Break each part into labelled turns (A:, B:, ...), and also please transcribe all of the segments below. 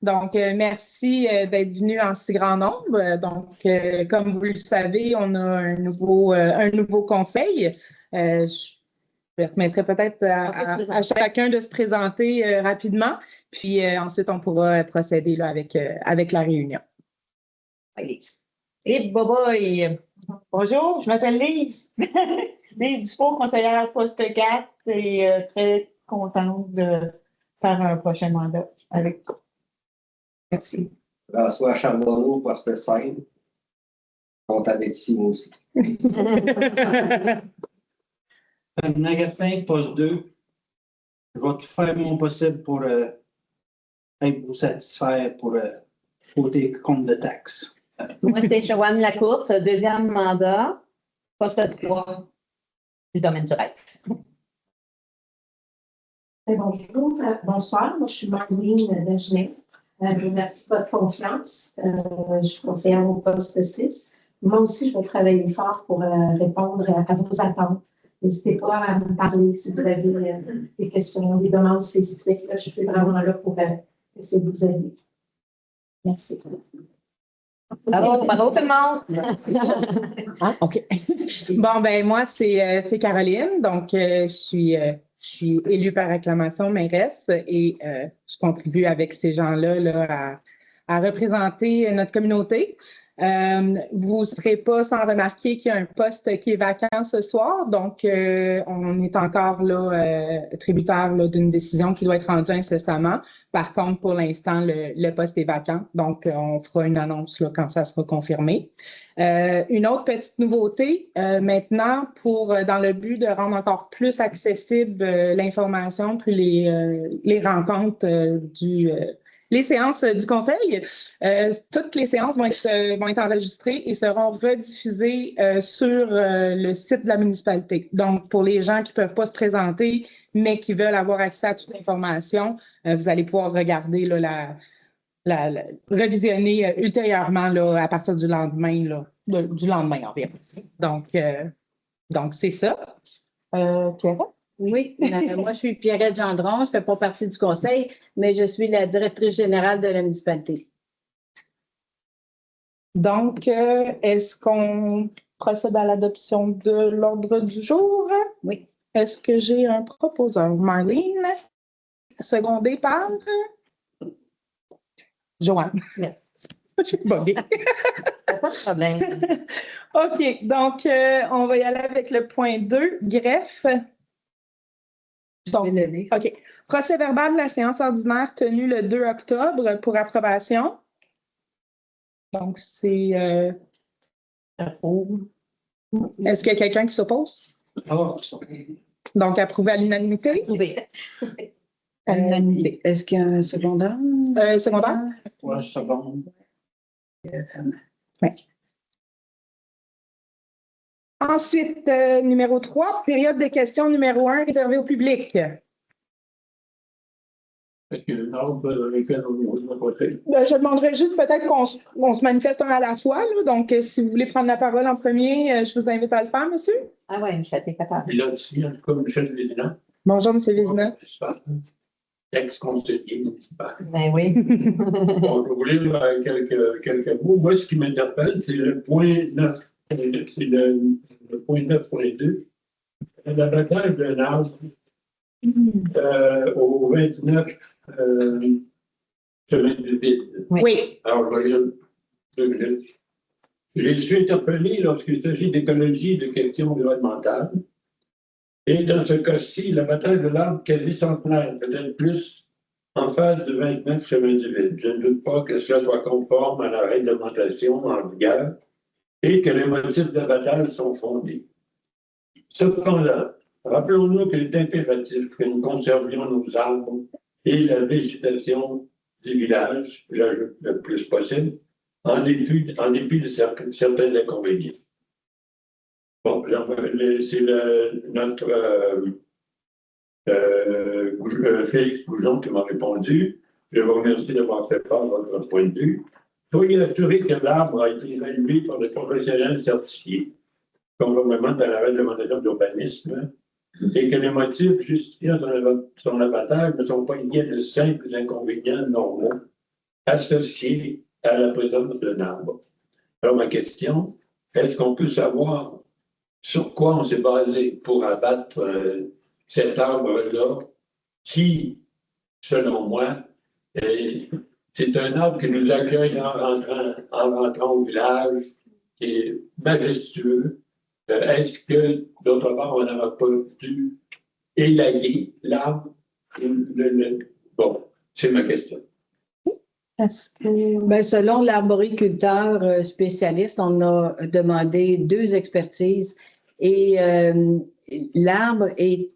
A: Donc, merci d'être venu en si grand nombre. Donc, comme vous le savez, on a un nouveau conseil. Je permettrai peut-être à chacun de se présenter rapidement, puis ensuite, on pourra procéder là, avec la réunion.
B: Lise. Et boboy. Bonjour, je m'appelle Lise. Lise Dufault, conseillère poste 4 et très contente de faire un prochain mandat avec toi. Merci.
C: François Charbonneau, poste 5. Content d'être ici, moi aussi.
D: Nagatin, poste 2. Je vais tout faire mon possible pour vous satisfaire pour côté compte de taxes.
E: Moi, c'était Joanne Lacourse, deuxième mandat, poste 3 du domaine du rêve.
F: Bonjour, bonsoir. Moi, je suis Marlene Dagenet. Je vous remercie de votre confiance. Je suis conseillère au poste 6. Moi aussi, je vais travailler fort pour répondre à vos attentes. N'hésitez pas à me parler si vous avez des questions, des demandes spécifiques. Là, je suis vraiment là pour essayer de vous aider. Merci.
E: Bravo tout le monde!
A: Ah, OK. Bon, ben moi, c'est Caroline. Donc, je suis élue par acclamation mairesse et je contribue avec ces gens-là là, à représenter notre communauté. Vous ne serez pas sans remarquer qu'il y a un poste qui est vacant ce soir. Donc, on est encore là, tributaire là, d'une décision qui doit être rendue incessamment. Par contre, pour l'instant, le poste est vacant. Donc, on fera une annonce là, quand ça sera confirmé. Une autre petite nouveauté, maintenant, dans le but de rendre encore plus accessible l'information puis les rencontres les séances du conseil, toutes les séances vont être enregistrées et seront rediffusées sur le site de la municipalité. Donc, pour les gens qui ne peuvent pas se présenter, mais qui veulent avoir accès à toute l'information, vous allez pouvoir regarder là, revisionner ultérieurement là, à partir du lendemain, du lendemain environ. Donc c'est ça. Pierre?
G: Oui, moi je suis Pierrette Gendron, je ne fais pas partie du conseil, mais je suis la directrice générale de la municipalité.
A: Donc, est-ce qu'on procède à l'adoption de l'ordre du jour?
G: Oui.
A: Est-ce que j'ai un proposeur? Marlene, secondé par Joanne.
E: Merci.
A: J'ai bugué.
E: Pas de problème.
A: OK, donc on va y aller avec le point 2, greffe. Donc, OK. Procès verbal de la séance ordinaire tenue le 2 octobre pour approbation. Donc, c'est... Est-ce qu'il y a quelqu'un qui s'oppose? Donc, approuvé à l'unanimité?
E: Approuvé.
A: À l'unanimité.
G: Est-ce qu'il y a un secondaire?
A: Secondaire?
D: Ouais, c'est bon.
A: Oui. Ensuite, numéro 3, période de questions numéro 1 réservée au public.
D: Est-ce qu'il y a une ordre dans lequel on va voter?
A: Je demanderais juste peut-être qu'on se manifeste un à la fois. Là. Donc, si vous voulez prendre la parole en premier, je vous invite à le faire, monsieur.
E: Ah oui, Michel, t'es capable.
D: Il a aussi, en tout cas, Michel Vézina.
A: Bonjour, monsieur Vézina.
D: Ex-conseiller municipal.
E: Ben oui.
D: Bon, je voulais dire quelques mots. Moi, ce qui m'interpelle, c'est le point 9. C'est le point 9.2. La bataille d'un arbre au 29 chemin du vide.
A: Oui.
D: Alors, je vais lire 2 minutes. Je suis interpellé lorsqu'il s'agit d'écologie et de questions environnementales. Et dans ce cas-ci, la bataille de l'arbre quasi centenaire, peut-être plus, en phase de 29 chemin du vide. Je ne doute pas que cela soit conforme à la réglementation en vigueur et que les motifs de la bataille sont fondés. Cependant, rappelons-nous qu'il est impératif que nous conservions nos arbres et la végétation du village, le plus possible, en dépit de certains inconvénients. Bon, c'est notre Félix Goujon qui m'a répondu. Je vous remercie d'avoir fait part de votre point de vue. Soyez assurés que l'arbre a été évalué par des professionnels certifiés, conformément à la réglementation d'urbanisme, et que les motifs justifiant son abattage ne sont pas liés à de simples inconvénients normaux associé à la présence d'un arbre. Alors, ma question, est-ce qu'on peut savoir sur quoi on s'est basé pour abattre cet arbre-là, qui, selon moi, c'est un arbre qui nous accueille en rentrant au village, qui est majestueux. Est-ce que, d'autre part, on n'aurait pas dû élaguer l'arbre? Bon, c'est ma question.
B: Est-ce que...
G: Ben, selon l'arboriculteur spécialiste, on a demandé 2 expertises et l'arbre est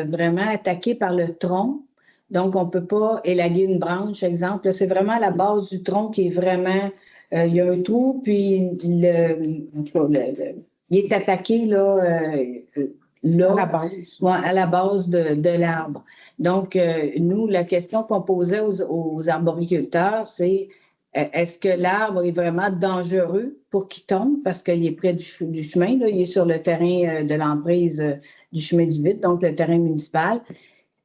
G: vraiment attaqué par le tronc. Donc, on ne peut pas élaguer une branche, exemple. C'est vraiment la base du tronc qui est vraiment... il y a un trou, puis il est attaqué là,
A: À la base.
G: Ouais, à la base de l'arbre. Donc, nous, la question qu'on posait aux arboriculteurs, c'est est-ce que l'arbre est vraiment dangereux pour qu'il tombe parce qu'il est près du chemin, là, il est sur le terrain de l'emprise du chemin du vide, donc le terrain municipal.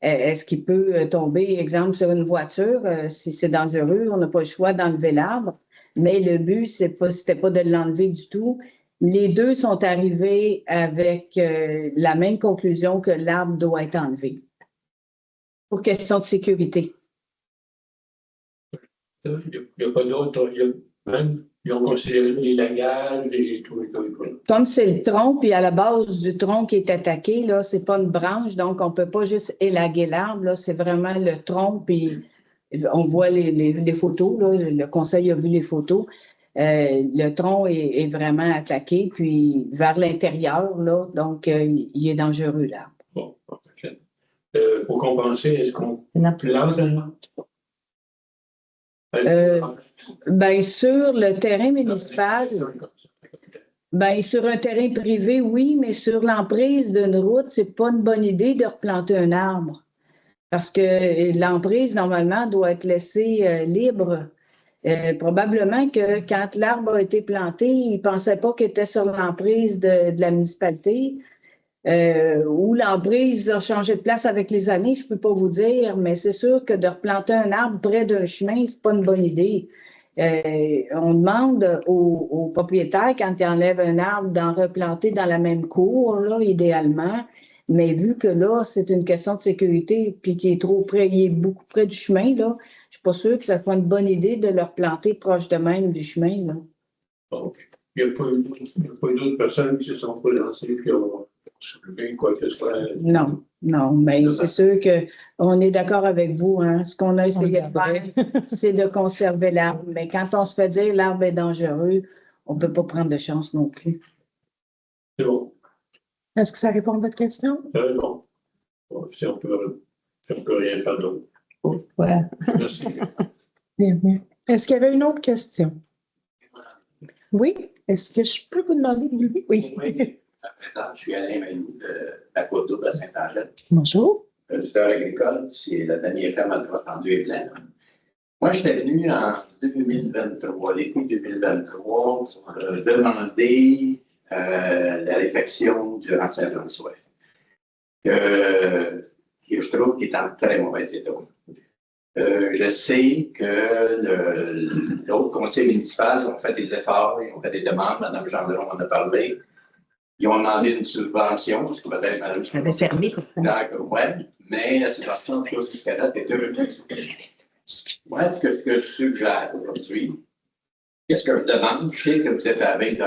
G: Est-ce qu'il peut tomber, exemple, sur une voiture? Si c'est dangereux, on n'a pas le choix d'enlever l'arbre. Mais le but, c'était pas de l'enlever du tout. Les 2 sont arrivés avec la même conclusion que l'arbre doit être enlevé. Pour question de sécurité.
D: Il n'y a pas d'autre. Même, ils ont considéré l'élagage et tout.
G: Comme c'est le tronc, puis à la base du tronc qui est attaqué, là, c'est pas une branche, donc on peut pas juste élaguer l'arbre, là, c'est vraiment le tronc, puis on voit les photos, là, le conseil a vu les photos. Le tronc est vraiment attaqué, puis vers l'intérieur, là, donc il est dangereux, l'arbre.
D: Bon, pour compenser, est-ce qu'on plante un arbre?
G: Ben, sur le terrain municipal, ben, sur un terrain privé, oui, mais sur l'emprise d'une route, c'est pas une bonne idée de replanter un arbre. Parce que l'emprise, normalement, doit être laissée libre. Probablement que quand l'arbre a été planté, il ne pensait pas qu'il était sur l'emprise de la municipalité. Ou l'emprise a changé de place avec les années, je ne peux pas vous dire, mais c'est sûr que de replanter un arbre près d'un chemin, ce n'est pas une bonne idée. On demande aux propriétaires, quand ils enlèvent un arbre, d'en replanter dans la même cour, là, idéalement. Mais vu que là, c'est une question de sécurité, puis qu'il est trop près, il est beaucoup près du chemin, là, je ne suis pas sûre que ça soit une bonne idée de le replanter proche de même du chemin, là.
D: Bon, il n'y a pas eu d'autres personnes qui se sont pas lancées qui ont soulevé quoi que ce soit.
G: Non, mais c'est sûr qu'on est d'accord avec vous, hein. Ce qu'on a essayé de faire, c'est de conserver l'arbre. Mais quand on se fait dire l'arbre est dangereux, on ne peut pas prendre de chance non plus.
D: C'est bon.
A: Est-ce que ça répond à votre question?
D: Bon. Bon, si on peut rien faire d'autre.
B: Ouais.
D: Merci.
A: Bienvenue. Est-ce qu'il y avait une autre question? Oui? Est-ce que je peux vous demander de lever? Oui.
H: Je suis Alain Mailloux de la Côte-d'Or à Saint-Angèle.
A: Bonjour.
H: Producteur agricole, c'est la dernière ferme à Droite-en-Deux et plein. Moi, j'étais venu en 2023, l'été 2023, pour demander la réfection du rang Saint-François. Que je trouve qu'il est en très mauvais état. Je sais que l'autre conseil municipal ont fait des efforts, ils ont fait des demandes, Mme Gendron en a parlé. Ils ont demandé une subvention, parce que peut-être Mme Gendron
B: avait fermé.
H: Oui, mais la subvention de aussi cadette est heureuse. Moi, ce que je suggère aujourd'hui, qu'est-ce que je demande? Je sais que vous êtes avec de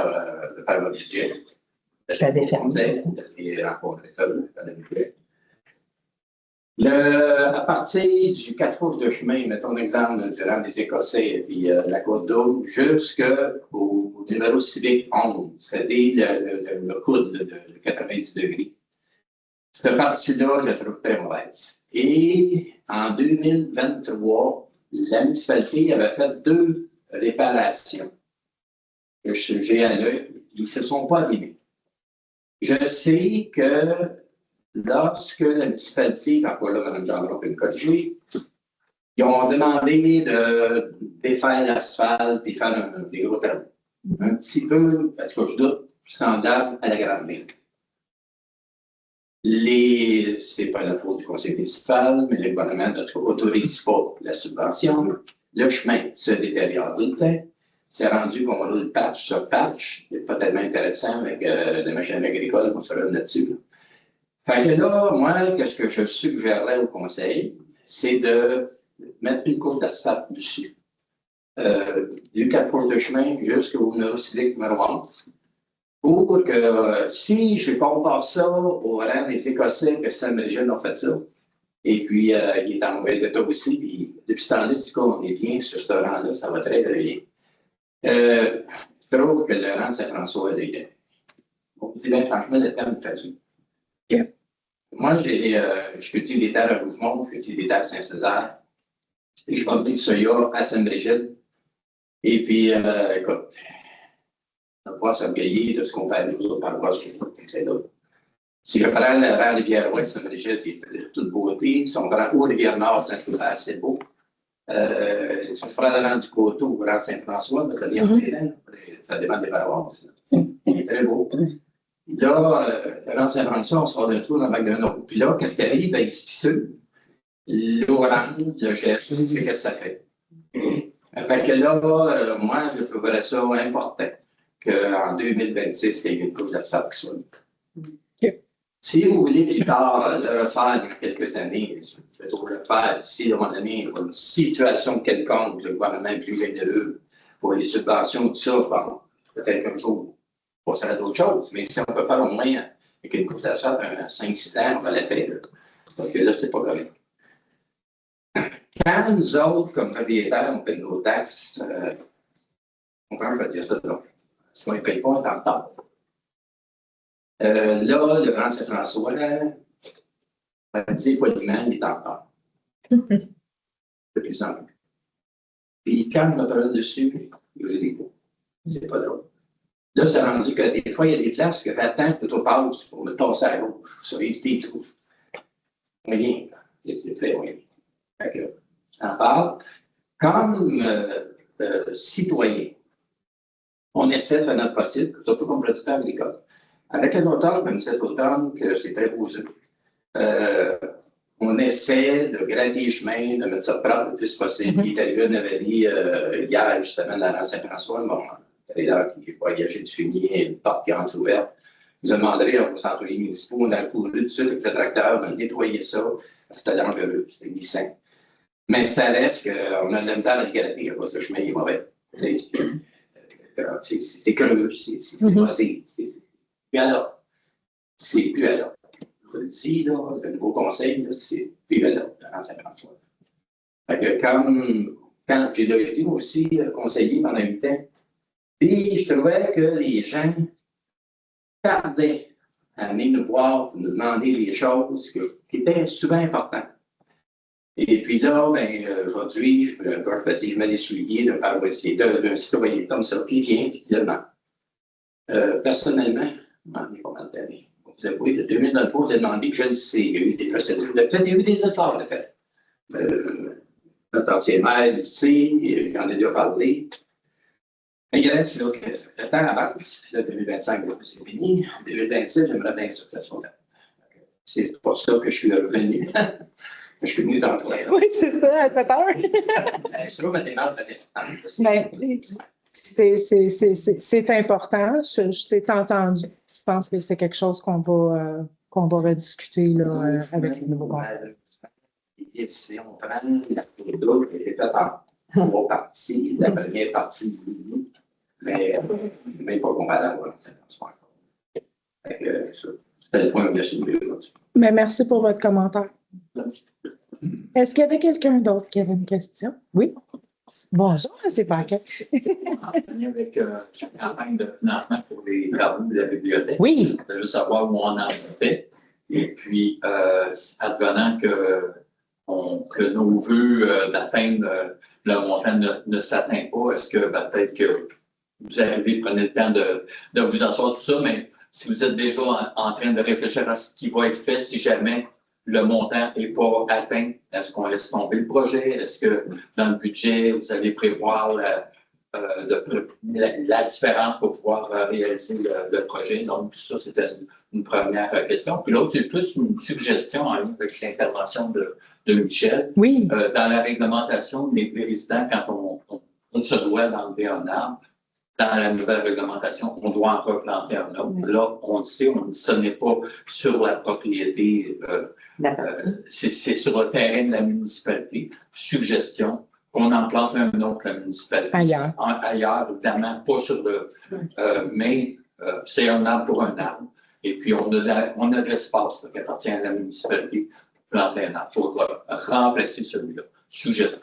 H: faire votre budget.
B: Je l'avais fermé.
H: À partir du 4 fourches de chemin, mettons l'exemple du rang des Écossais et puis la Côte-d'Or, jusqu'au numéro civique 11, c'est-à-dire le coude de 90 degrés. Cette partie-là, je la trouve très mauvaise. Et en 2023, la municipalité avait fait 2 réparations. J'ai à l'œil, ils ne se sont pas abîmés. Je sais que lorsque la municipalité, quand là, Mme Gendron peut le corriger, ils ont demandé de défaire l'asphalte et faire des gros travaux. Un petit peu, parce que je doute, semblable à la Grande Ville. Ce n'est pas la faute du conseil municipal, mais le gouvernement n'autorise pas la subvention. Le chemin se détériore tout le temps. C'est rendu qu'on roule patch sur patch. C'est pas tellement intéressant avec des machines agricoles qu'on se lève là-dessus. Fait que là, moi, qu'est-ce que je suggérerais au conseil, c'est de mettre une couche d'asphalte dessus. Du carrefour de chemin jusqu'au numéro civique numéro 11. Pour que si je compare ça au rang des Écossais que Saint-Brigitte a fait ça, et puis il est en mauvais état aussi, puis depuis ce temps-là, du coup, on est bien sur ce rang-là, ça va très, très bien. Je trouve que le rang de Saint-François est bon, c'est bien franchement le terme facile.
A: Yep.
H: Moi, je cultive des terres à Rougemont, je cultive des terres à Saint-Césaire, et je vais venir de soya à Saint-Brigitte. Et puis, écoute, on va pouvoir s'orgueiller de ce qu'on fait avec nous autres par rapport à ce c'est d'autres. Si je prends le rang Rivière-Ouest, Saint-Brigitte, qui est de toute beauté, si on prend Haut-Rivière-Nord, Saint-Hilaire, c'est beau. Si on prend le rang du Coteau, ou le rang Saint-François, ça dépend des paroisses. Il est très beau. Là, le rang Saint-François, on sort d'un tour dans le bac d'un autre. Puis là, qu'est-ce qui arrive? Ben, il se fissure. L'orange, le GSU, qu'est-ce que ça fait? Fait que là, moi, je trouverais ça important qu'en 2026, il y ait une couche d'asphalte qui soit.
A: Okay.
H: Si vous voulez plus tard le refaire dans quelques années, je vais le refaire si à un moment donné, une situation quelconque, le gouvernement est plus généreux pour les subventions, tout ça, bon, peut-être qu'un jour, on passerait à d'autres choses. Mais si on peut faire au moins avec une couche d'asphalte à 5-6 ans, on va la faire. Donc là, c'est pas correct. Quand nous autres, comme propriétaires, on paie nos taxes, on va dire ça, donc. Si on ne paye pas, on est en retard. Là, le Grand Saint-François, on va dire poliment, il est en retard. De plus en plus. Puis quand on me parle dessus, je dis pas. C'est pas drôle. Là, c'est rendu que des fois, il y a des places que j'attends que tout passe pour me tasser à gauche, pour éviter tout. Rien. C'est très loin. J'en parle. Comme citoyen, on essaie de faire notre possible, surtout comme producteur agricole. Avec un automne comme cet automne, que c'est très beau, on essaie de gratter les chemins, de mettre ça propre le plus possible. Il est arrivé une avarie hier, justement, dans la Saint-François. Bon, il y a qui voyageait du fumier, une porte qui rentre ouverte. Vous demanderez aux employés municipaux, on a couru tout de suite avec le tracteur, on a nettoyé ça. C'était dangereux, c'était glissant. Mais ça reste qu'on a de la misère à le gratter, parce que le chemin est mauvais. C'est creux, c'est plus alors. C'est plus alors. Je vous le dis, là, le nouveau conseil, c'est plus alors, dans Saint-François. Fait que quand j'ai été aussi conseiller pendant 8 ans, puis je trouvais que les gens tardaient à venir nous voir pour nous demander des choses qui étaient souvent importantes. Et puis là, aujourd'hui, je mets les souliers d'un citoyen comme ça, qui vient, puis demande. Personnellement, j'en ai pas mal d'années. Vous avouez, de 2023, j'ai demandé que je le sais. Il y a eu des procédures de fait, il y a eu des efforts de fait. Notre ancien maire ici, j'en ai déjà parlé. Mais il reste là que le temps avance. Là, 2025, c'est fini. 2026, j'aimerais bien ça que ça soit là. C'est pour ça que je suis revenu. Je suis venu dans le train.
A: Oui, c'est ça, à 7 heures.
H: Je trouve ma démarche importante.
A: C'est important, c'est entendu. Je pense que c'est quelque chose qu'on va rediscuter là, avec le nouveau conseil.
H: Si on prend la photo qui est faite en 3 parties, la première partie, mais même pas comparable à la c'était le point de la.
A: Mais merci pour votre commentaire. Est-ce qu'il y avait quelqu'un d'autre qui avait une question? Oui. Bonjour, c'est Paquet.
I: En lien avec la campagne de financement pour les travaux de la bibliothèque.
A: Oui.
I: Je veux juste savoir où on en était. Et puis, advenant que nos vœux d'atteindre le montant ne s'atteint pas, est-ce que peut-être que vous arrivez, prenez le temps de vous asseoir tout ça, mais si vous êtes déjà en train de réfléchir à ce qui va être fait si jamais le montant n'est pas atteint, est-ce qu'on laisse tomber le projet? Est-ce que dans le budget, vous allez prévoir la différence pour pouvoir réaliser le projet? Donc, ça, c'était une première question. Puis l'autre, c'est plus une suggestion en lien avec l'intervention de Michel.
A: Oui.
I: Dans la réglementation des résidents, quand on se doit d'enlever un arbre, dans la nouvelle réglementation, on doit en replanter un autre. Là, on le sait, ce n'est pas sur la propriété, c'est sur le terrain de la municipalité. Suggestion, qu'on en plante un autre, la municipalité.
A: Ailleurs.
I: Ailleurs, évidemment, pas sur le... mais c'est un arbre pour un arbre. Et puis, on a de l'espace qui appartient à la municipalité pour planter un arbre. Il faut remplacer celui-là. Suggestion.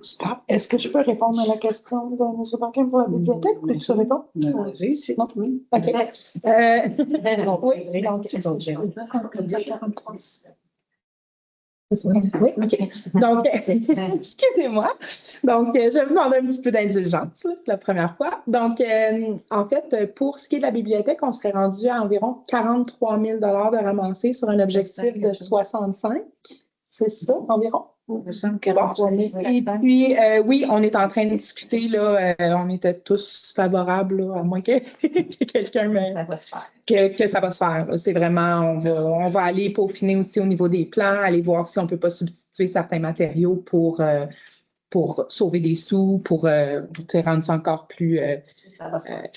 A: Super. Est-ce que je peux répondre à la question de M. Banquin pour la bibliothèque ou tu réponds?
G: Oui,
A: Non? OK. Oui, oui, OK. Donc, excusez-moi. Donc, je vais vous demander un petit peu d'indulgence. C'est la première fois. Donc, en fait, pour ce qui est de la bibliothèque, on serait rendu à environ 43 000 de ramassés sur un objectif de 65. C'est ça, environ?
G: Il me semble 43 000.
A: Et puis, oui, on est en train de discuter, là, on était tous favorables, là, à moins que quelqu'un me...
B: Ça va se faire.
A: Que ça va se faire. C'est vraiment, on va aller peaufiner aussi au niveau des plans, aller voir si on ne peut pas substituer certains matériaux pour sauver des sous, pour rendre ça encore plus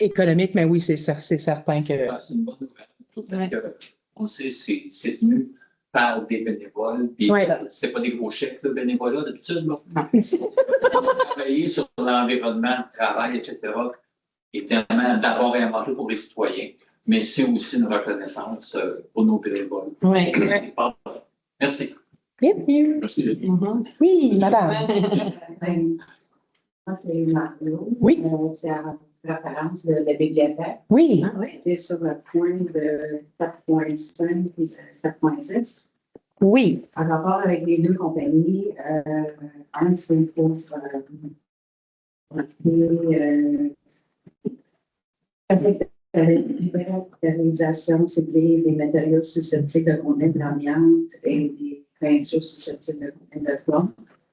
A: économique. Mais oui, c'est certain que...
I: C'est une bonne nouvelle. On sait c'est tenu par des bénévoles. Puis c'est pas des gros chèques, le bénévolat, d'habitude. Travailler sur l'environnement, le travail, etc. Évidemment, d'abord et avant tout pour les citoyens. Mais c'est aussi une reconnaissance pour nos bénévoles.
B: Oui.
I: Merci.
A: Bienvenue.
D: Merci.
A: Oui, madame.
J: Moi, c'est Mario.
A: Oui.
J: C'est en référence de la bibliothèque.
A: Oui.
J: C'était sur le point de 4.5 et 7.6.
A: Oui.
J: En rapport avec les deux compagnies, un, c'est pour caractérisation ciblée des matériaux susceptibles de contenir de l'amiante et des peintures susceptibles de contenir de plomb.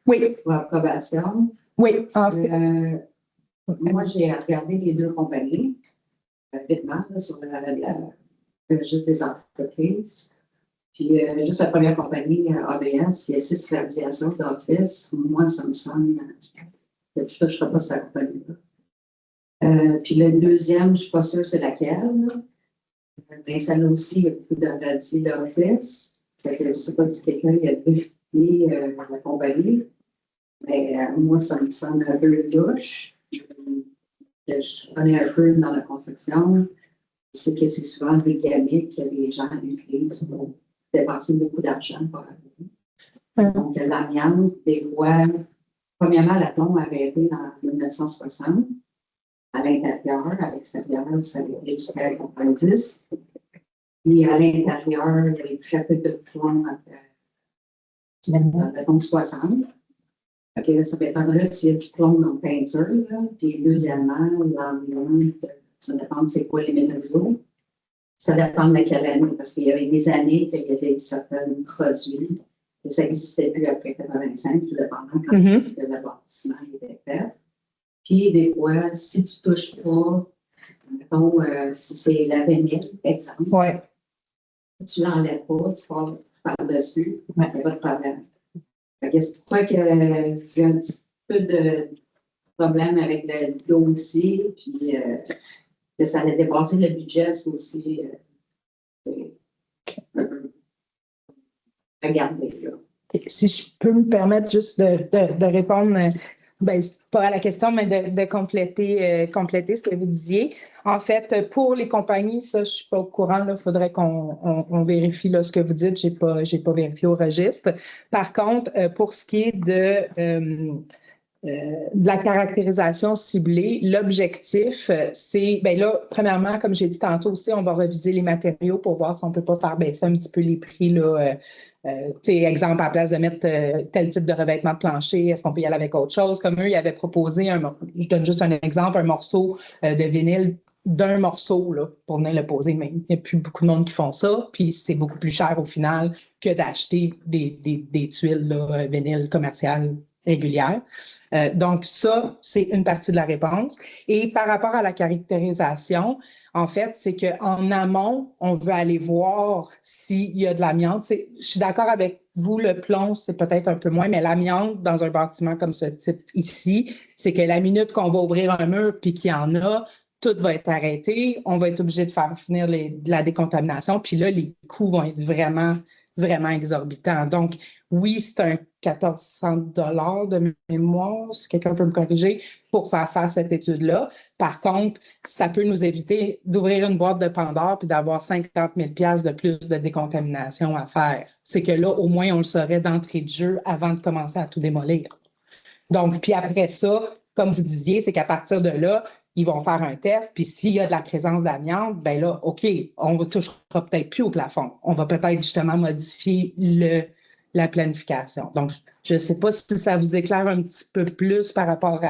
A: Oui.
J: Pour approbation.
A: Oui. En fait.
J: Moi, j'ai regardé les deux compagnies rapidement là, sur le registre des entreprises. Puis, juste la première compagnie, ABS, il y a 6 réalisations d'office. Moi, ça me semble que je ne toucherai pas cette compagnie-là. Puis, le deuxième, je ne suis pas sûre c'est laquelle. Mais ça a aussi beaucoup de radis d'office. Je ne sais pas si quelqu'un a vérifié la compagnie. Mais moi, ça me semble un peu louche. Je connais un peu dans la construction. Je sais que c'est souvent des gamiques que les gens utilisent pour dépenser beaucoup d'argent. Donc, l'amiante, des fois, premièrement, la tombe avait été en 1960, à l'intérieur, à l'extérieur, ça avait été jusqu'à 90. Et à l'intérieur, il y avait très peu de plomb dans la tombe 60. Okay, ça peut être là s'il y a du plomb dans la peinture. Là. Puis deuxièmement, l'environnement, ça dépend de c'est quoi les métaux. Ça dépend de quelle année, parce qu'il y avait des années qu'il y avait certains produits et ça n'existait plus après 85, tout dépendant quand le bâtiment était fait. Puis des fois, si tu ne touches pas, mettons, si c'est la vanille, par exemple, si tu ne l'enlèves pas, tu passes par-dessus, il n'y a pas de problème. C'est pourquoi que j'ai un petit peu de problème avec le dossier, puis que ça allait dépasser le budget, c'est aussi regarder. Là.
A: Si je peux me permettre juste de répondre, pas à la question, mais de compléter ce que vous disiez. En fait, pour les compagnies, ça, je ne suis pas au courant. Il faudrait qu'on vérifie là, ce que vous dites. Je n'ai pas vérifié au registre. Par contre, pour ce qui est de la caractérisation ciblée, l'objectif, c'est, là, premièrement, comme j'ai dit tantôt aussi, on va reviser les matériaux pour voir si on ne peut pas faire baisser un petit peu les prix, là. Exemple, à la place de mettre tel type de revêtement de plancher, est-ce qu'on peut y aller avec autre chose? Comme eux, ils avaient proposé, je donne juste un exemple, un morceau de vinyle d'un morceau là, pour venir le poser. Mais il n'y a plus beaucoup de monde qui font ça, puis c'est beaucoup plus cher au final que d'acheter des tuiles là, vinyle commerciales régulières. Donc, ça, c'est une partie de la réponse. Et par rapport à la caractérisation, en fait, c'est qu'en amont, on veut aller voir s'il y a de l'amiante. Je suis d'accord avec vous, le plomb, c'est peut-être un peu moins, mais l'amiante dans un bâtiment comme ce type ici, c'est que la minute qu'on va ouvrir un mur puis qu'il y en a, tout va être arrêté. On va être obligé de faire finir de la décontamination. Puis là, les coûts vont être vraiment, vraiment exorbitants. Donc, oui, c'est un 1400 $ de mémoire, si quelqu'un peut me corriger, pour faire cette étude-là. Par contre, ça peut nous éviter d'ouvrir une boîte de Pandore puis d'avoir 50 000 $ de plus de décontamination à faire. C'est que là, au moins, on le saurait d'entrée de jeu avant de commencer à tout démolir. Donc, puis après ça, comme vous disiez, c'est qu'à partir de là, ils vont faire un test, puis s'il y a de la présence d'amiante, ben là, OK, on ne touchera peut-être plus au plafond. On va peut-être justement modifier la planification. Donc, je ne sais pas si ça vous éclaire un petit peu plus par rapport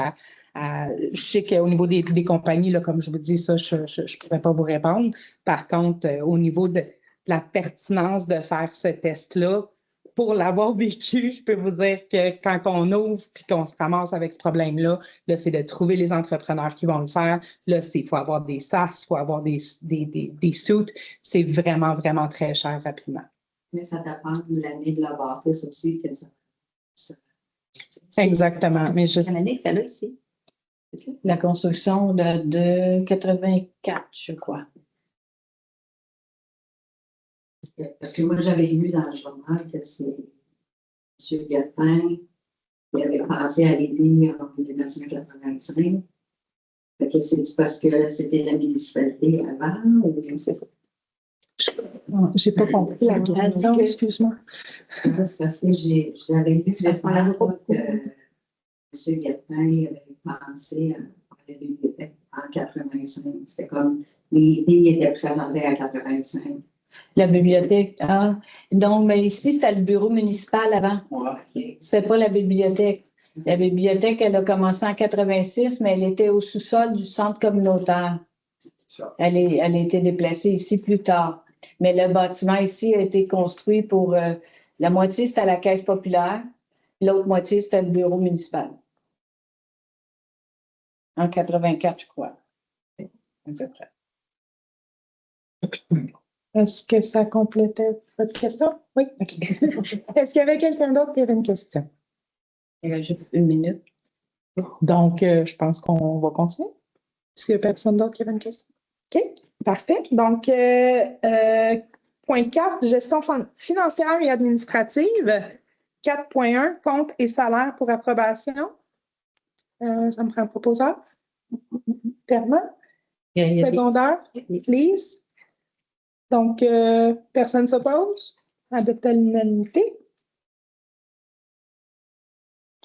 A: je sais qu'au niveau des compagnies, là, comme je vous dis, ça, je ne pourrais pas vous répondre. Par contre, au niveau de la pertinence de faire ce test-là, pour l'avoir vécu, je peux vous dire que quand on ouvre puis qu'on se ramasse avec ce problème-là, là, c'est de trouver les entrepreneurs qui vont le faire. Là, il faut avoir des SAS, il faut avoir des suits. C'est vraiment, vraiment très cher rapidement.
J: Mais ça dépend de l'année de la bâtisse aussi. Que ça...
A: Exactement. Mais
E: Quelle année que c'est là ici?
G: La construction de 84, je crois.
J: Parce que moi, j'avais lu dans le journal que c'est M. Gattin qui avait pensé à l'aider en 1985. Fait que c'est parce que c'était la municipalité avant ou je ne sais pas.
A: Je n'ai pas compris la question, excuse-moi.
J: C'est parce que j'avais lu que M. Gattin avait pensé à la bibliothèque en 85. C'était comme l'idée était présentée à 85.
G: La bibliothèque, donc, mais ici, c'était le bureau municipal avant.
J: Okay.
G: C'était pas la bibliothèque. La bibliothèque, elle a commencé en 86, mais elle était au sous-sol du centre communautaire. Elle a été déplacée ici plus tard. Mais le bâtiment ici a été construit pour la moitié, c'était la Caisse populaire, l'autre moitié, c'était le bureau municipal. En 84, je crois. À peu près.
A: Est-ce que ça complétait votre question? Oui, OK. Est-ce qu'il y avait quelqu'un d'autre qui avait une question?
G: Il y avait juste une minute.
A: Donc, je pense qu'on va continuer. Est-ce qu'il n'y a personne d'autre qui avait une question? OK, parfait. Donc, point 4, gestion financière et administrative. 4.1, compte et salaire pour approbation. Ça me prend un proposeur. Permanent. Secondaire, please. Donc, personne ne s'oppose. Adopté à l'unanimité.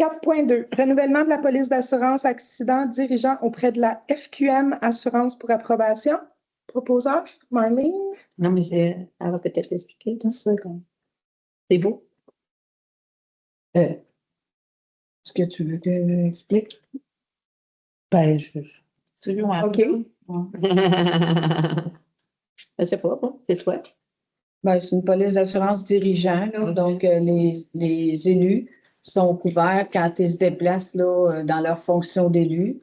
A: 4.2. Renouvellement de la police d'assurance accident dirigeant auprès de la FQM Assurance pour approbation. Proposeur, Marlene.
E: Non, mais elle va peut-être l'expliquer.
A: Une seconde.
E: C'est beau.
G: Est-ce que tu veux que j'explique?
A: Ben,
E: OK. Je sais pas, c'est toi.
G: Ben, c'est une police d'assurance dirigeant, là, donc les élus sont couverts quand ils se déplacent là, dans leur fonction d'élu.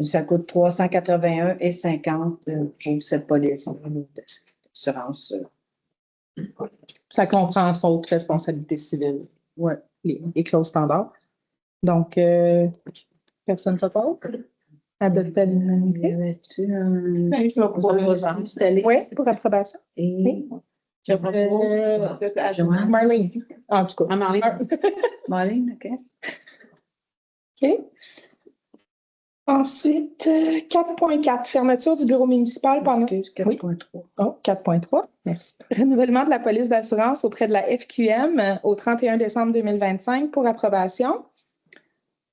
G: Ça coûte 381,50 pour cette police d'assurance.
A: ça comprend entre autres responsabilité civile. Oui, les clauses standards. Donc, personne ne s'oppose. Adopté à l'unanimité.
G: Oui,
A: pour approbation.
E: Et je propose Joanne.
A: Marlene. En tout cas.
G: Marlene, OK.
A: OK. Ensuite, 4.4, fermeture du bureau municipal pendant...
G: 4.3.
A: Oh, 4.3, merci. Renouvellement de la police d'assurance auprès de la FQM au 31 décembre 2025 pour approbation.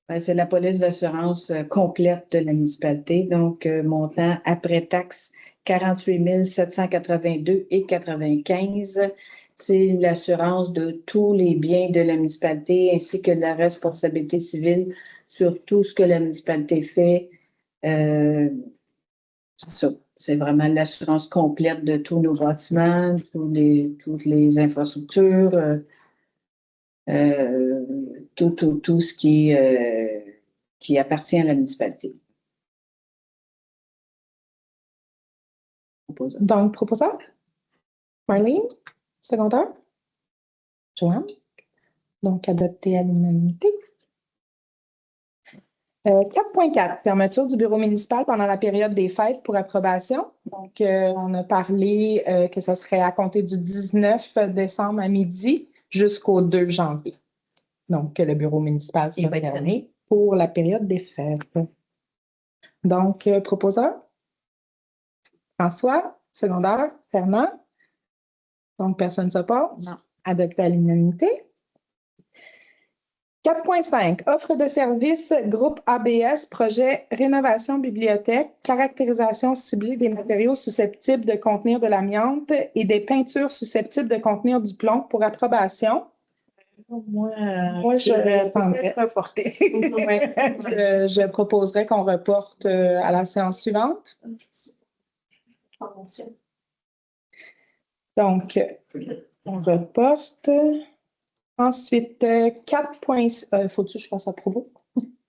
G: Ben, c'est la police d'assurance complète de la municipalité, donc montant après taxe 48 782,95. C'est l'assurance de tous les biens de la municipalité ainsi que la responsabilité civile sur tout ce que la municipalité fait. C'est vraiment l'assurance complète de tous nos bâtiments, toutes les infrastructures, tout ce qui appartient à la municipalité.
A: Donc, proposeur? Marlene? Secondaire? Joanne? Donc, adopté à l'unanimité. 4.4, fermeture du bureau municipal pendant la période des fêtes pour approbation. Donc, on a parlé que ce serait à compter du 19 décembre à midi jusqu'au 2 janvier. Donc, le bureau municipal
E: Il
A: sera
E: va être
A: fermé pour la période des fêtes. Donc, proposeur? François, secondaire, Fernand. Donc, personne ne s'oppose.
E: Non.
A: Adopté à l'unanimité. 4.5, offre de services groupe ABS, projet rénovation bibliothèque, caractérisation ciblée des matériaux susceptibles de contenir de l'amiante et des peintures susceptibles de contenir du plomb pour approbation.
B: Moi,
A: Je vais
B: peut-être reporter.
A: Je proposerais qu'on reporte à la séance suivante. Donc, on reporte. Ensuite, 4.6. Faut-il que je fasse approuver?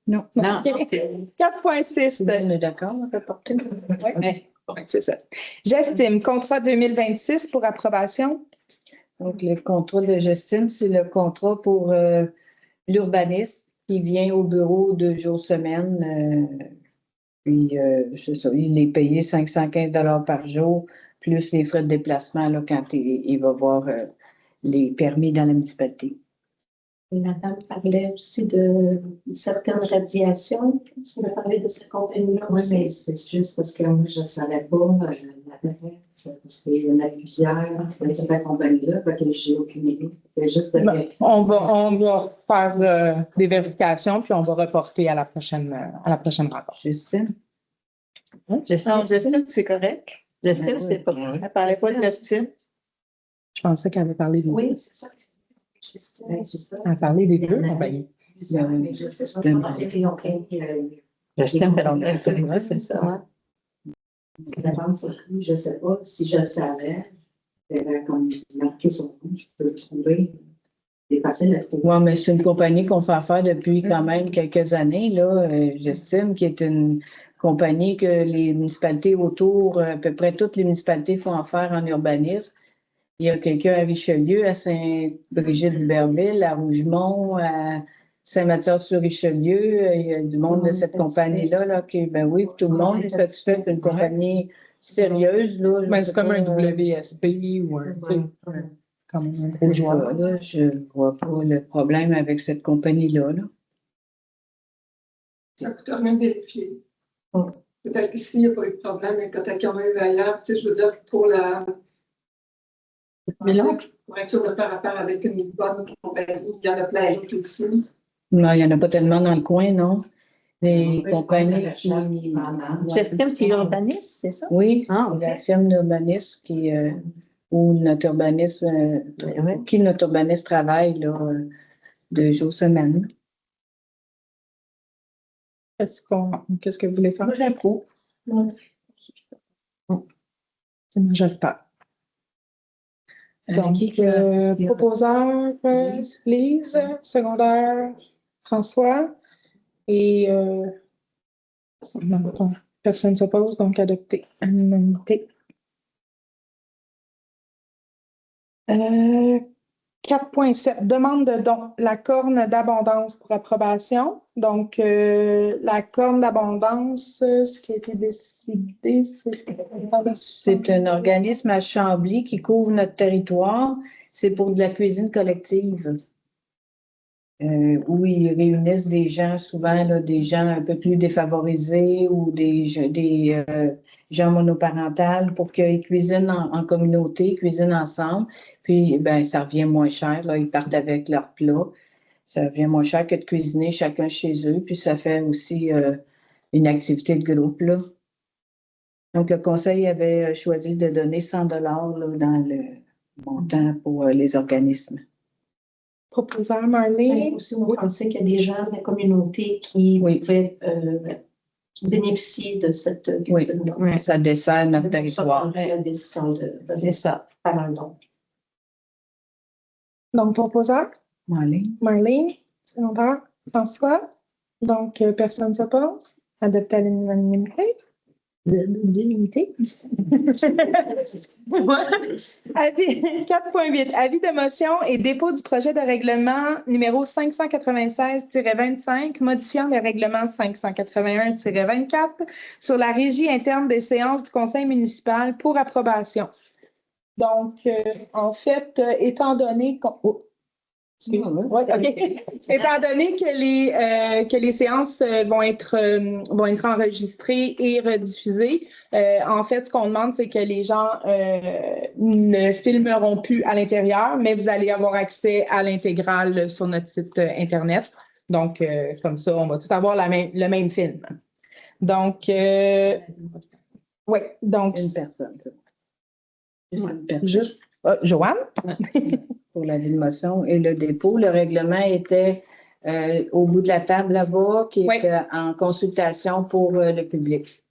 G: Non.
E: Non.
A: 4.6.
G: On est d'accord, on peut porter.
A: Oui, c'est ça. J'estime contrat 2026 pour approbation.
G: Donc, le contrat de gestion, c'est le contrat pour l'urbaniste qui vient au bureau 2 jours semaine. C'est ça, il est payé 515 $ par jour, plus les frais de déplacement là, quand il va voir les permis dans la municipalité.
F: Et madame parlait aussi de certaines radiations. On a parlé de cette compagnie-là
J: Oui,
F: aussi.
J: mais c'est juste parce que moi, je ne savais pas l'adresse, parce qu'il y en a plusieurs de cette compagnie-là, fait que j'ai aucune idée. Juste de
A: On va faire des vérifications, puis on va reporter à la prochaine rencontre.
E: Justine?
B: Non, j'estime que c'est correct.
E: Justine, c'est pas.
B: Elle parlait pas de l'estime.
A: Je pensais qu'elle avait parlé des deux.
F: Oui, c'est ça.
J: Ben, c'est ça.
A: Elle a parlé des deux compagnies.
J: Plusieurs, mais je sais pas comment ils ont pris.
E: Justine fait longtemps que ça existe, c'est ça. Ouais.
J: Ça dépend de ça. Je ne sais pas. Si je savais, comme marqué son nom, je peux le trouver. C'est facile à trouver.
G: Oui, mais c'est une compagnie qu'on fait affaire depuis quand même quelques années, là, j'estime, qui est une compagnie que les municipalités autour, à peu près toutes les municipalités font affaire en urbanisme. Il y a quelqu'un à Richelieu, à Saint-Brigitte-Berville, à Rougemont, à Saint-Mathias-sur-Richelieu. Il y a du monde de cette compagnie-là, là, qui, ben oui, tout le monde est satisfait d'une compagnie sérieuse, là.
A: Mais c'est comme un WSP ou un, comme un gros joueur.
G: Là, je ne vois pas le problème avec cette compagnie-là, là.
K: Ça coûte quand même vérifier. Peut-être qu'ici, il n'y a pas eu de problème, mais peut-être qu'il y en a eu ailleurs. Tu sais, je veux dire, pour la.
B: Mais là,
K: pour être sûr de faire affaire avec une bonne compagnie, il y en a plein d'autres aussi.
G: Non, il n'y en a pas tellement dans le coin, non? Des compagnies qui.
E: J'estime que c'est urbaniste, c'est ça?
G: Oui,
E: Ah, ok.
G: la firme d'urbanisme qui. Où notre urbaniste, qui notre urbaniste travaille, là, 2 jours semaine.
A: Qu'est-ce que vous voulez faire?
B: moi, j'approuve.
A: C'est majoritaire. Donc, proposeur, Lise, secondaire, François, et personne ne s'oppose, donc adopté à l'unanimité. 4.7, demande de don, la corne d'abondance pour approbation. Donc, la corne d'abondance, ce qui a été décidé,
G: c'est un organisme à Chambly qui couvre notre territoire. C'est pour de la cuisine collective. Où ils réunissent des gens, souvent là, des gens un peu plus défavorisés ou des gens monoparentales pour qu'ils cuisinent en communauté, cuisinent ensemble. Puis, ben, ça revient moins cher. Là, ils partent avec leurs plats. Ça revient moins cher que de cuisiner chacun chez eux. Puis, ça fait aussi une activité de groupe, là. Donc, le conseil avait choisi de donner 100 $ là, dans le montant pour les organismes.
A: Proposeur Marlene.
F: Aussi, on pensait qu'il y a des gens de la communauté qui pouvaient bénéficier de cette cuisine.
G: Oui, ça dessert notre
F: C'est pour ça
G: territoire.
F: qu'on a pris la décision de
E: C'est ça.
F: faire un don.
A: Donc, proposeur
G: Marlene,
A: secondaire, François. Donc, personne ne s'oppose. Adopté à l'unanimité. d'unité. 4.8. Avis de motion et dépôt du projet de règlement numéro 596-25, modifiant le règlement 581-24 sur la régie interne des séances du conseil municipal pour approbation. Donc, en fait, étant donné qu'on... Oh. Ouais, okay. Étant donné que les séances vont être enregistrées et rediffusées, en fait, ce qu'on demande, c'est que les gens ne filmeront plus à l'intérieur, mais vous allez avoir accès à l'intégrale sur notre site Internet. Donc, comme ça, on va tout avoir le même film. Donc, oui, donc...
G: Une personne.
A: Juste, Joanne?
G: Pour la motion et le dépôt. Le règlement était au bout de la table là-bas, qui est en consultation pour le public.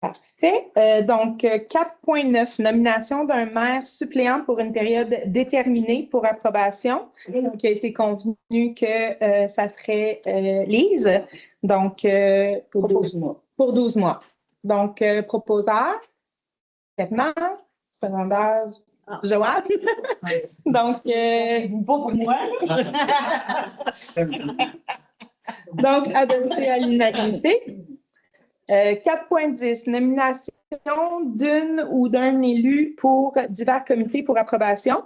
A: Parfait. Donc, 4.9, nomination d'un maire suppléant pour une période déterminée pour approbation. Donc, il a été convenu que ça serait Lise. Donc,
G: pour 12 mois.
A: Pour 12 mois. Donc, proposeur, Fernand, secondaire, Joanne. Donc, pas pour moi. Donc, adopté à l'unanimité. 4.10, nomination d'une ou d'un élu pour divers comités pour approbation.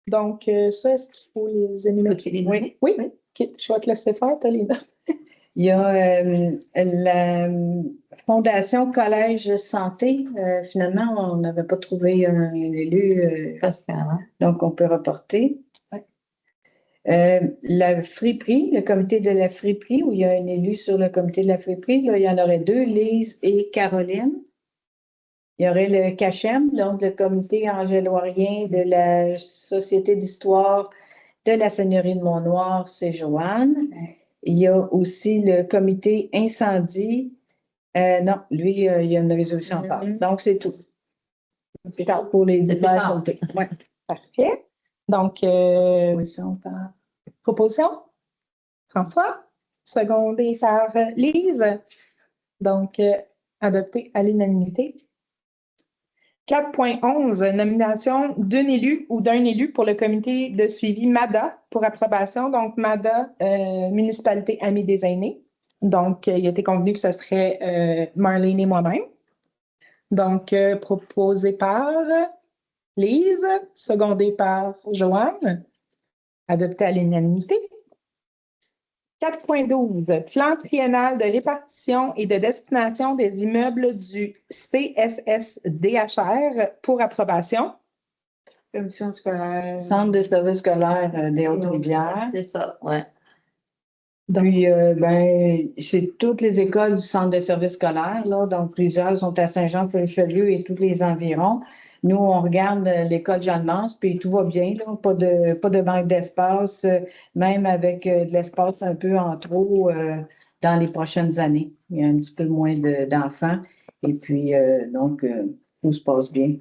A: Donc, ça, est-ce qu'il faut les énumérer? Oui. Oui. Okay. Je vais te laisser faire, Talina.
G: Il y a la Fondation Collège Santé. Finalement, on n'avait pas trouvé un élu. Donc, on peut reporter. La friperie, le comité de la friperie, où il y a un élu sur le comité de la friperie, là, il y en aurait deux, Lise et Caroline. Il y aurait le CACHEM, donc le comité angéloirien de la Société d'histoire de la Seigneurie de Mont-Noir, c'est Joanne. Il y a aussi le comité incendie. Non, lui, il y a une résolution à faire. Donc, c'est tout. Pour les divers comités.
A: Ouais. Parfait. Donc, proposition? François? Secondé par Lise. Donc, adopté à l'unanimité. 4.11, nomination d'un élu ou d'un élu pour le comité de suivi MADA pour approbation. Donc, MADA, Municipalité Amie des aînés. Donc, il a été convenu que ce serait Marlene et moi-même. Donc, proposé par Lise, secondé par Joanne, adopté à l'unanimité. 4.12, plan triennal de répartition et de destination des immeubles du CSSDHR pour approbation.
G: Commission scolaire. Centre de services scolaires des Hautes-Rivières.
E: C'est ça, oui.
G: Puis, c'est toutes les écoles du centre de services scolaires, là, donc plusieurs sont à Saint-Jean-Richelieu et tous les environs. Nous, on regarde l'école Jeanne-Mance, puis tout va bien, là, pas de manque d'espace, même avec de l'espace un peu en trop dans les prochaines années. Il y a un petit peu moins d'enfants, et puis, donc, tout se passe bien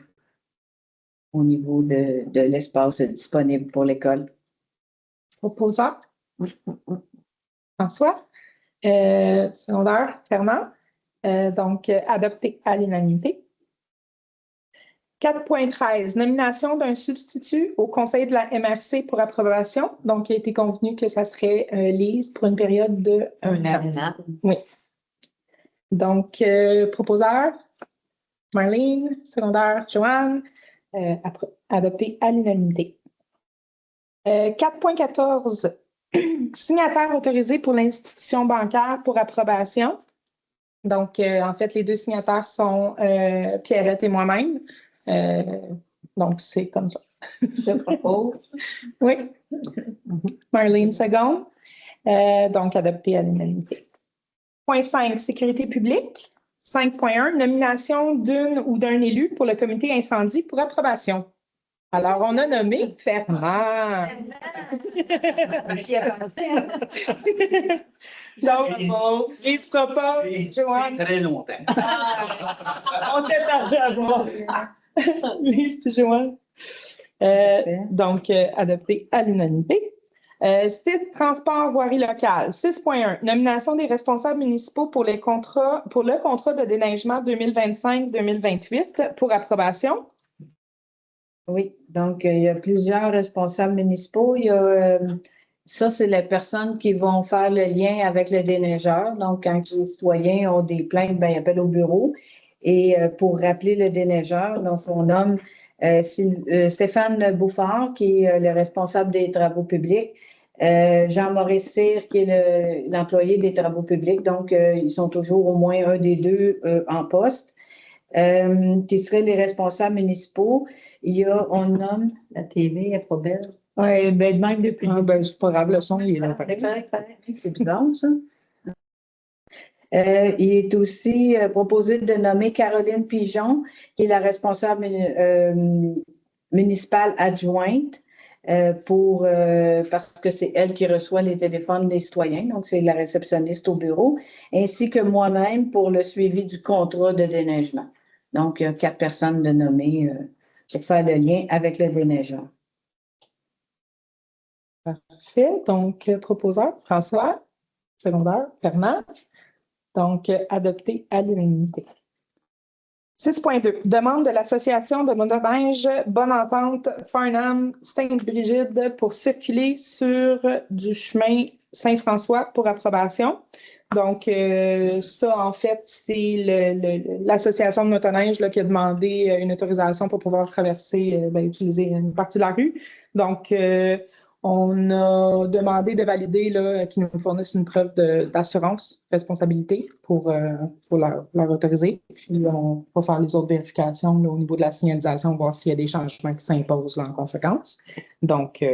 G: au niveau de l'espace disponible pour l'école.
A: Proposeur? François? Secondaire, Fernand? Donc, adopté à l'unanimité. 4.13, nomination d'un substitut au conseil de la MRC pour approbation. Donc, il a été convenu que ça serait Lise pour une période de 1 an. Oui. Donc, proposeur, Marlene, secondaire, Joanne, adopté à l'unanimité. 4.14, signataire autorisé pour l'institution bancaire pour approbation. Donc, en fait, les deux signataires sont Pierrette et moi-même. Donc, c'est comme ça.
E: Je propose.
A: Oui. Marlene seconde. Donc, adopté à l'unanimité. Point 5, sécurité publique. 5.1, nomination d'une ou d'un élu pour le comité incendie pour approbation. Alors, on a nommé Fernand.
E: J'y ai pensé, hein?
A: Donc, il se propose, Joanne.
I: Très longtemps.
A: On s'est perdu à voir. Lise puis Joanne. Donc, adopté à l'unanimité. Site transport voirie locale. 6.1. Nomination des responsables municipaux pour le contrat de déneigement 2025-2028 pour approbation.
G: Oui, donc il y a plusieurs responsables municipaux. Ça, c'est les personnes qui vont faire le lien avec le déneigeur. Donc, quand les citoyens ont des plaintes, ben, ils appellent au bureau. Et pour rappeler le déneigeur, donc on nomme Stéphane Bouffard, qui est le responsable des travaux publics, Jean-Maurice Cyr, qui est l'employé des travaux publics. Donc, ils sont toujours au moins un des deux en poste. Qui seraient les responsables municipaux. On nomme la TV, elle est pas belle.
B: Oui, ben, même depuis.
A: C'est pas grave, le son, il est là.
G: C'est bizarre, ça. Il est aussi proposé de nommer Caroline Pigeon, qui est la responsable municipale adjointe, parce que c'est elle qui reçoit les téléphones des citoyens, donc c'est la réceptionniste au bureau, ainsi que moi-même pour le suivi du contrat de déneigement. Donc, il y a 4 personnes de nommer pour faire le lien avec le déneigeur.
A: Parfait. Donc, proposeur, François. Secondaire, Fernand. Donc, adopté à l'unanimité. 6.2. Demande de l'Association de motoneige Bonne Entente Farnham Sainte-Brigide pour circuler sur du chemin Saint-François pour approbation. Donc, ça, en fait, c'est l'Association de motoneige là, qui a demandé une autorisation pour pouvoir traverser, utiliser une partie de la rue. Donc, on a demandé de valider qu'ils nous fournissent une preuve d'assurance, responsabilité pour leur autoriser. Puis on va faire les autres vérifications là, au niveau de la signalisation, voir s'il y a des changements qui s'imposent là, en conséquence. Donc,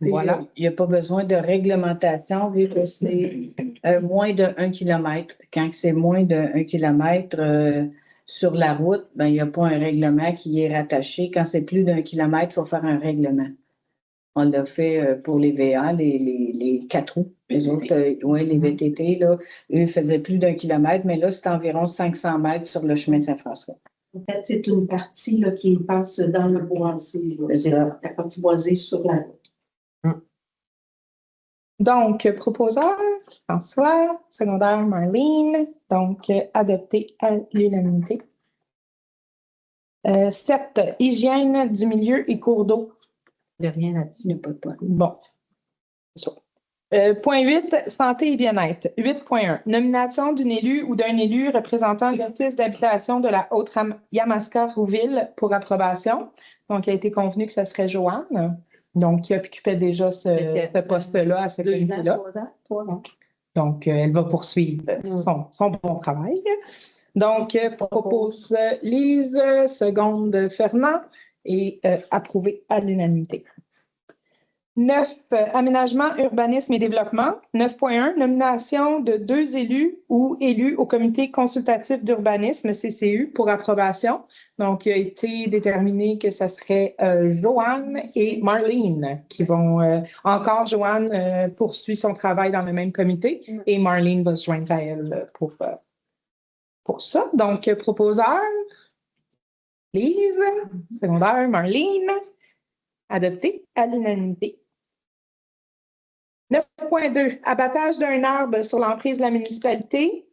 A: voilà.
G: Il n'y a pas besoin de réglementation vu que c'est moins de 1 km. Quand c'est moins de 1 km sur la route, ben, il n'y a pas un règlement qui est rattaché. Quand c'est plus d'1 km, il faut faire un règlement. On l'a fait pour les VA, les 4 roues. Les autres, les VTT, là, eux faisaient plus d'1 km, mais là, c'est environ 500 mètres sur le chemin Saint-François.
F: En fait, c'est une partie là, qui passe dans le boisé, la partie boisée sur la route.
A: Donc, proposeur, François, secondaire, Marlene. Donc, adopté à l'unanimité. 7. Hygiène du milieu et cours d'eau.
G: Il n'y a rien là-dessus, il n'y a pas de point.
A: Bon. Point 8, santé et bien-être. 8.1. Nomination d'une élue ou d'un élu représentant l'office d'habitation de la Haute-Yamaska-Rouville pour approbation. Donc, il a été convenu que ce serait Joanne. Donc, qui occupait déjà ce poste-là à ce comité-là.
B: 3 ans.
A: Donc, elle va poursuivre son bon travail. Donc, propose Lise, seconde Fernand et approuvé à l'unanimité. 9. Aménagement, urbanisme et développement. 9.1. Nomination de 2 élus ou élus au comité consultatif d'urbanisme, CCU, pour approbation. Donc, il a été déterminé que ce serait Joanne et Marlene qui vont... encore, Joanne poursuit son travail dans le même comité et Marlene va se joindre à elle pour ça. Donc, proposeur, Lise, secondaire, Marlene, adopté à l'unanimité. 9.2. Abattage d'un arbre sur l'emprise de la municipalité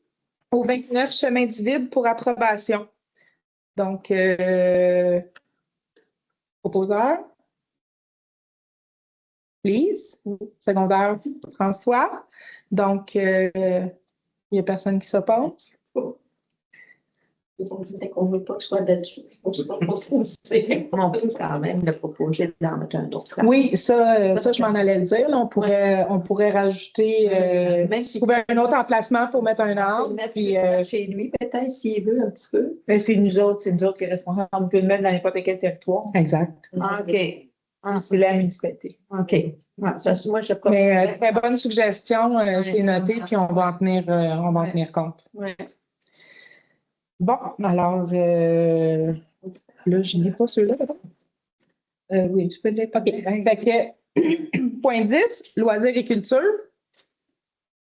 A: au 29 chemin du Vide pour approbation. Donc, proposeur, Lise, secondaire, François. Donc, il n'y a personne qui s'oppose.
F: On dirait qu'on ne veut pas que ce soit là-dessus. On peut quand même le proposer d'en mettre un autre.
A: Oui, ça, je m'en allais le dire. Là, on pourrait rajouter, trouver un autre emplacement pour mettre un arbre.
F: Puis, chez lui, peut-être, s'il veut un petit peu.
B: Mais c'est nous autres qui est responsable. On peut le mettre dans n'importe quel territoire.
A: Exact.
E: OK.
B: C'est la municipalité.
E: OK. Ouais, moi, je
A: Mais très bonne suggestion, c'est noté, puis on va en tenir compte.
E: Ouais.
A: Bon, alors, là, je n'ai pas ceux-là.
G: Oui, tu peux les pas.
A: Fait que, point 10, loisirs et culture.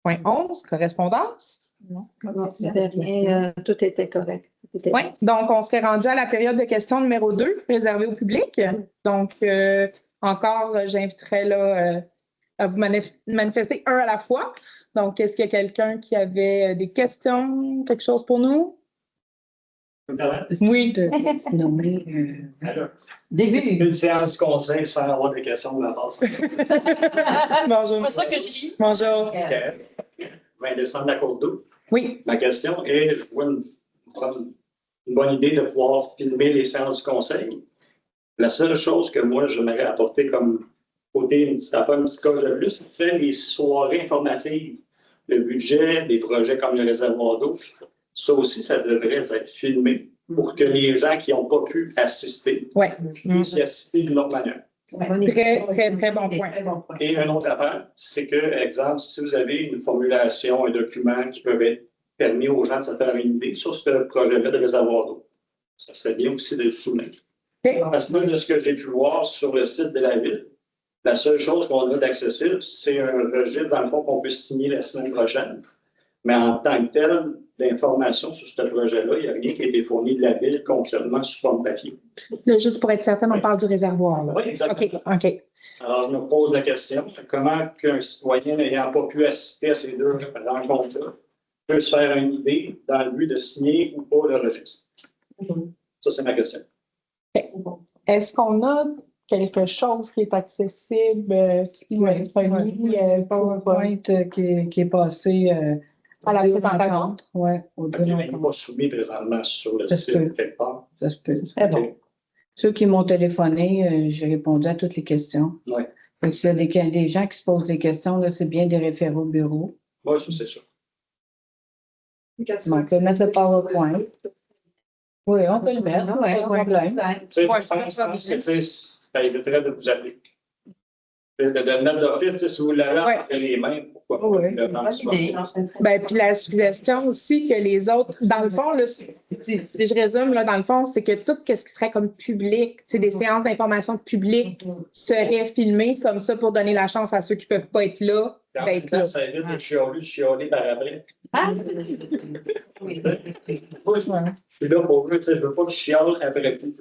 A: Point 11, correspondance.
F: Non, rien, tout était correct.
A: Oui, donc on serait rendu à la période de questions numéro 2, réservée au public. Donc, encore, j'inviterais là, à vous manifester un à la fois. Donc, est-ce qu'il y a quelqu'un qui avait des questions, quelque chose pour nous? Oui.
E: Début.
L: Une séance conseil sans avoir des questions de la base.
A: Bonjour.
E: C'est ça que j'ai dit.
A: Bonjour.
L: Je vais descendre la côte d'eau.
A: Oui.
L: Ma question est, je vois une bonne idée de pouvoir filmer les séances du conseil. La seule chose que moi, j'aimerais apporter comme côté une petite affaire, une petite coche de plus, c'est les soirées informatives, le budget, des projets comme le réservoir d'eau. Ça aussi, ça devrait être filmé pour que les gens qui n'ont pas pu assister puissent y assister d'une autre manière.
A: Très, très, très bon point.
L: Et une autre affaire, c'est que, exemple, si vous avez une formulation, un document qui peut être permis aux gens de se faire une idée sur ce projet-là de réservoir d'eau, ça serait bien aussi de le soumettre. Parce que de ce que j'ai pu voir sur le site de la ville, la seule chose qu'on a d'accessible, c'est un registre, dans le fond, qu'on peut signer la semaine prochaine. Mais en tant que tel, d'informations sur ce projet-là, il n'y a rien qui a été fourni de la ville concrètement sous forme papier.
A: Là, juste pour être certain, on parle du réservoir. Là.
L: Oui, exactement.
A: OK.
L: Alors, je me pose la question, comment qu'un citoyen n'ayant pas pu assister à ces deux rencontres-là peut se faire une idée dans le but de signer ou pas le registre? Ça, c'est ma question.
A: Okay. Est-ce qu'on a quelque chose qui est accessible, qui va être remis
G: PowerPoint qui est passé
A: à la présentation?
G: Oui,
L: Il n'est pas soumis présentement sur le site quelque part.
G: Ça se peut. Très bon. Ceux qui m'ont téléphoné, j'ai répondu à toutes les questions.
L: Oui.
G: S'il y a des gens qui se posent des questions, là, c'est bien de les référer au bureau.
L: Oui, ça, c'est sûr.
G: On peut mettre le PowerPoint. Oui, on peut le mettre, pas de problème.
L: Je pense que ça éviterait de vous appeler. De le mettre d'office, si vous l'avez entre les mains, pourquoi pas le prendre?
A: Ben, puis la suggestion aussi que les autres, dans le fond, là, si je résume, là, dans le fond, c'est que tout ce qui serait comme public, des séances d'information publiques seraient filmées comme ça pour donner la chance à ceux qui ne peuvent pas être là d'être là.
L: Ça évite de chialer par après. Je suis là pour eux, je ne veux pas qu'ils chialent après tout.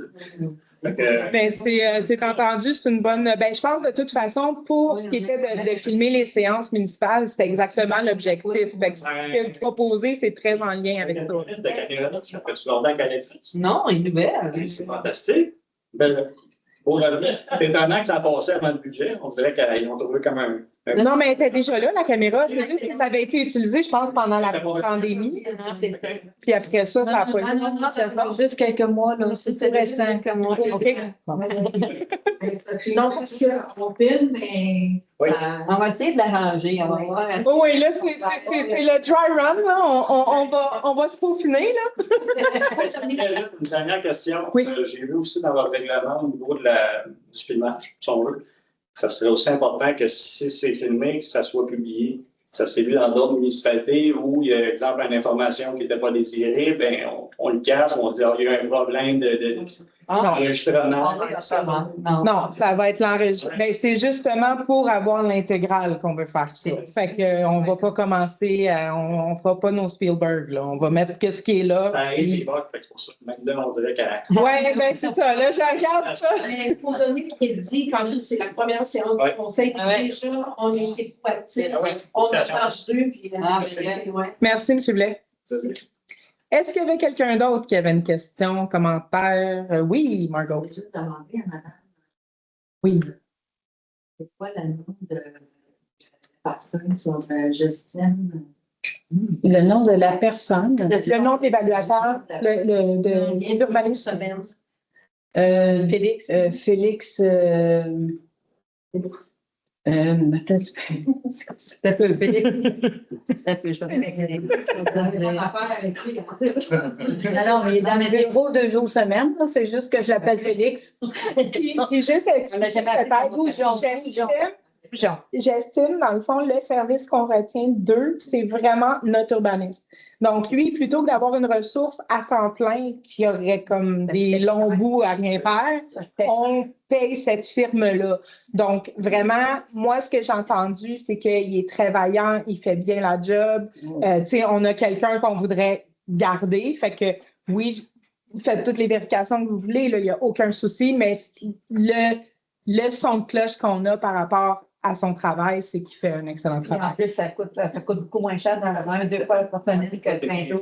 A: Ben, c'est entendu, c'est une bonne. Ben, je pense de toute façon, pour ce qui était de filmer les séances municipales, c'était exactement l'objectif. Fait que ce que vous proposez, c'est très en lien avec ça.
L: Ça fait longtemps qu'elle existe.
E: Non, une nouvelle.
L: C'est fantastique. Ben, pour revenir, c'est étonnant que ça passait avant le budget. On dirait qu'ils ont trouvé comme un.
A: Non, mais elle était déjà là, la caméra. C'est juste que ça avait été utilisé, je pense, pendant la pandémie. Puis après ça, ça n'a pas été.
G: Non, ça fait juste quelques mois, là. C'est récent.
A: OK.
F: Non, parce qu'on filme, mais.
E: On va essayer de l'arranger. On va voir.
A: Oui, là, c'est le dry run, là. On va se peaufiner, là.
L: Une dernière question. J'ai vu aussi dans votre règlement au niveau du filmage, si on veut. Ça serait aussi important que si c'est filmé, que ça soit publié. Ça s'est vu dans d'autres municipalités où il y a, exemple, une information qui n'était pas désirée, bien, on le cache, on dit il y a un problème d'enregistrement.
A: Non, ça va être l'enregistrement. Ben, c'est justement pour avoir l'intégrale qu'on veut faire ça. Fait qu'on ne va pas commencer, on ne fera pas nos Spielberg. Là. On va mettre ce qui est là.
L: Ça arrive des bugs, c'est pour ça. Même là, on dirait qu'elle.
A: Oui, bien, c'est ça. Là, je regarde ça.
F: Mais pour donner le crédit, quand c'est la première séance du conseil, déjà, on a été proactifs. On a entendu. Puis,
A: merci, M. Blais. Est-ce qu'il y avait quelqu'un d'autre qui avait une question, commentaire? Oui, Margot.
J: Je vais juste demander à madame.
A: Oui.
J: C'est quoi le nom de personne sur Justine?
G: Le nom de la personne.
A: Le nom de l'évaluateur, d'urbanisme.
G: Félix. Félix. Attends,
E: Ça peut, Félix. Ça peut, je
G: Alors, il est dans mes bureaux 2 jours semaine. C'est juste que je l'appelle Félix.
A: Et juste j'estime, dans le fond, le service qu'on retient d'eux, c'est vraiment notre urbaniste. Donc, lui, plutôt que d'avoir une ressource à temps plein qui aurait comme des longs bouts à rien faire, on paye cette firme-là. Donc, vraiment, moi, ce que j'ai entendu, c'est qu'il est très vaillant, il fait bien la job. Tu sais, on a quelqu'un qu'on voudrait garder. Fait que, oui, vous faites toutes les vérifications que vous voulez, il n'y a aucun souci, mais le son de cloche qu'on a par rapport à son travail, c'est qu'il fait un excellent
E: Puis en
A: travail.
E: plus, ça coûte beaucoup moins cher dans deux fois par semaine que 5 jours.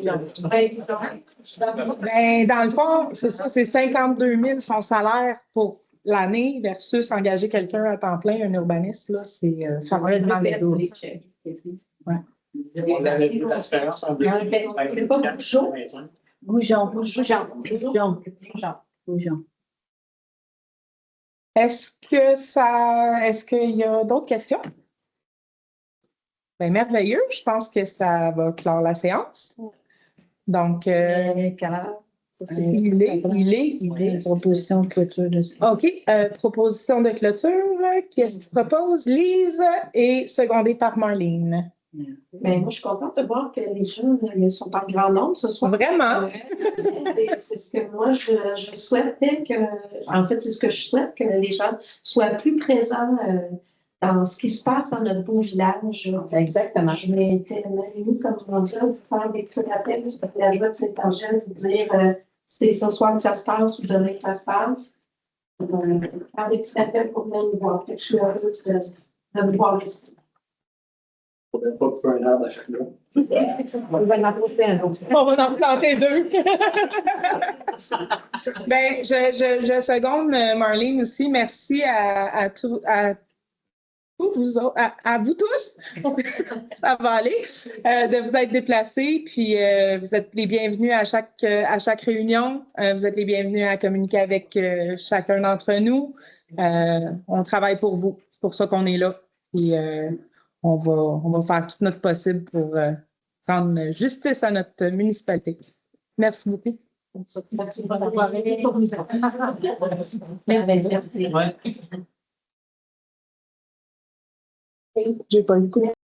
A: Ben, dans le fond, c'est ça, c'est 52 000 son salaire pour l'année versus engager quelqu'un à temps plein, un urbaniste, là, c'est facilement les deux. Ouais.
L: On avait vu la différence entre les
E: Goujon.
A: Est-ce qu'il y a d'autres questions? Ben, merveilleux. Je pense que ça va clore la séance. Donc,
E: Quelle heure?
A: il est.
G: Proposition de clôture de ça.
A: OK. Proposition de clôture qui se propose Lise et secondée par Marlene.
F: Ben, moi, je suis contente de voir que les gens ils sont en grand nombre ce soir.
A: Vraiment?
F: C'est ce que moi, je souhaitais en fait, c'est ce que je souhaite, que les gens soient plus présents dans ce qui se passe dans notre beau village.
E: Exactement.
F: Je m'étais mis comme on dit, vous faire des petits rappels, parce que la joie de Saint-Angèle, vous dire c'est ce soir que ça se passe ou demain que ça se passe. Faire des petits rappels pour venir nous voir. Fait que je suis heureuse de vous voir ici.
L: On ne pas faire un arbre à chaque jour.
E: On va en pousser un autre.
A: On va en planter deux. Ben, je seconde Marlene aussi. Merci à vous tous, ça va aller, de vous être déplacés. Puis vous êtes les bienvenus à chaque réunion. Vous êtes les bienvenus à communiquer avec chacun d'entre nous. On travaille pour vous. C'est pour ça qu'on est là. Puis on va faire tout notre possible pour rendre justice à notre municipalité. Merci beaucoup.
F: Merci.
A: J'ai pas eu beaucoup.